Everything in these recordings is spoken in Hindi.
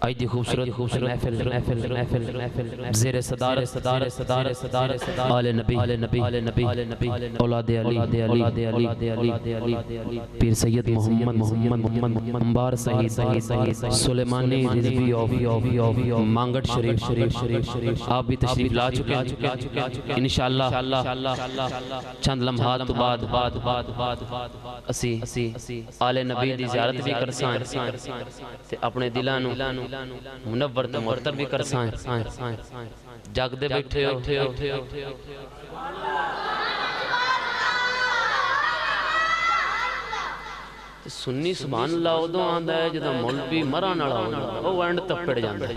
आज दी खूबसूरत महफिल ज़ेरे सदारत आले नबी औलादे अली पीर सैयद मोहम्मद अंबार सईद सुलेमानी रिज़वी मांगट शरीफ आप भी तशरीफ ला चुके हैं। इंशाअल्लाह चंद लम्हात तो बाद असी आले नबी दी ज़ियारत भी कर सां ते अपने दिलां नूं मुनव्वर ते मुअत्तर भी कर सां। जागदे बैठे हो सुन्नी सुभान अल्लाह उदों आंदा है जदों मौलवी मरण वाला होंदा ओ एंड तप्पड़ जांदा है।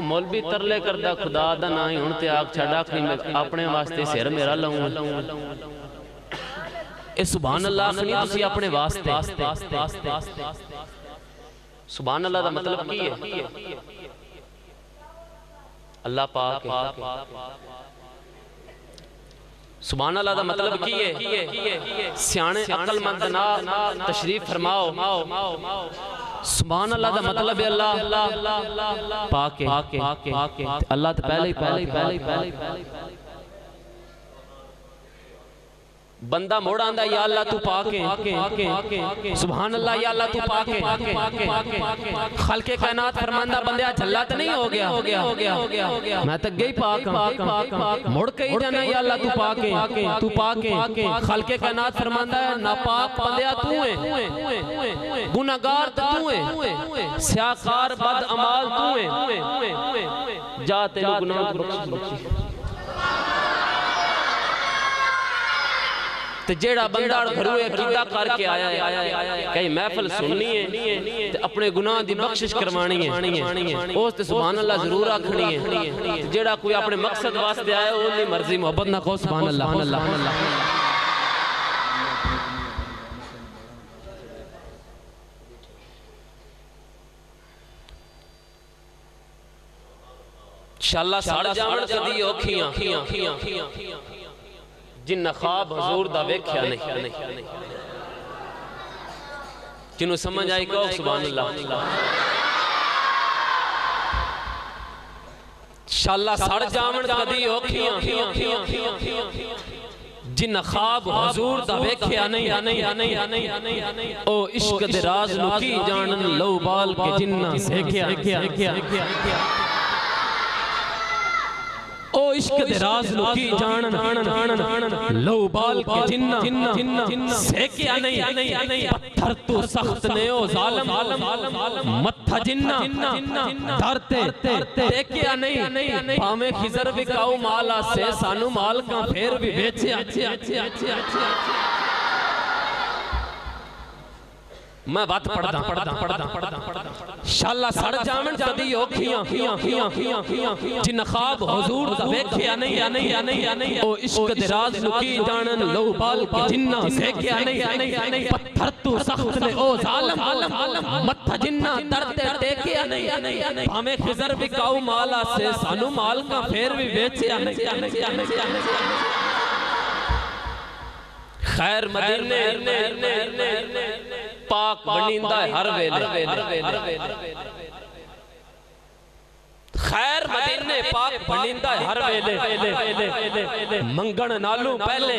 मौलवी तरले करदा खुदा दा ना ही हुण ते आख छड़ आखरी मैं अपने वास्ते सिर मेरा लाऊं ए सुभान अल्लाह नहीं तुसी अपने वास्ते। सुभान अल्लाह दा मतलब की है? अल्लाह पाक है। सुभान अल्लाह दा मतलब की है? सियाने अकलमंद ना तशरीफ फरमाओ। सुभान अल्लाह दा मतलब है अल्लाह पाक है। अल्लाह तो पहले ही बंदा मोड़ आंदा या अल्लाह तू पाक है। सुभान अल्लाह या अल्लाह तू पाक है। खल्के कायनात फरमांदा बंदया झल्ला तो नहीं हो गया मैं तो गई पाक मुड़ के ही जाना या अल्लाह तू पाक है। खल्के कायनात फरमांदा है नापाक बंदया तू है, गुनाहगार तू है, स्याकार बद अमाल तू है, जा तेरे गुनाह बख्श। ते जेड़ा बंदा घरों अकीदा करके आया है कई महफिल सुननी है ते अपने गुनाह दी बख्शिश करवानी है उस ते सुभान अल्लाह जरूर आखनी है। जेड़ा कोई अपने मकसद वास्ते आया ओदी मर्जी मोहब्बत ना कहो सुभान अल्लाह। इंशाअल्लाह साड़ जावण कदी औखियां जिन्ना ख्वाब हजूर दा वेख्या नहीं जिन्हों समझ आई कहो सुभान अल्लाह। इंशाअल्लाह सड़ जावण कदी औखियां जिन्ना ख्वाब हजूर दा वेख्या नहीं ओ इश्क दे राज नु की जानन लो बाल के जिन्ना सेख्या ओ इश्क दे राज नु की जानन लो बाल के जिन्ना सेकिया नहीं पत्थर तो सख्त ने ओ जालिम मत्था जिन्ना डरते देखिया नहीं भावे खिजर विकाऊ माला से सानू माल का फेर भी बेचे। मैं बात पढ़दा शाला सड़ जावन कदी औखियां जिन ख्वाब हुजूर दा वेख्या नहीं ओ इश्क दे राज नु की जानन लो बाल के जिन्ना सेख्या नहीं पत्थर तू सख्त ने ओ जालिम मत्था जिन्ना दर्द टेकिया नहीं भावे खिजर विकाऊ माला से सानू माल का फेर भी बेचिया नहीं। खैर मदीने पाक बनिंदा है हर वेले खैर मदीने पाक बनिंदा है हर वेले मंगण नालू पहले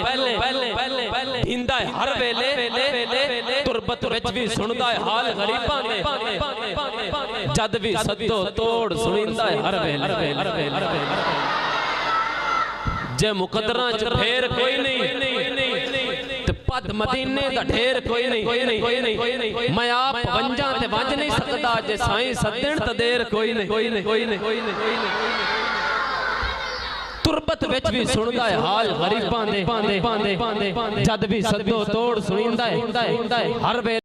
इंदा है हर वेले तुरबत विच भी सुनदा है हाल गरीबां दे जद भी सद्दो तोड़ सुनिंदा है हर वेले जे मुकद्दरां च फेर कोई नहीं पद मदीने दा ढेर कोई नहीं मैं आप वंजा ते वंज नहीं सकदा जे साईं सद्दण ते देर कोई नहीं तुरबत विच भी सुनदा है हाल गरीबां दे जद भी सद्दो तोड़ सुनिंदा है हर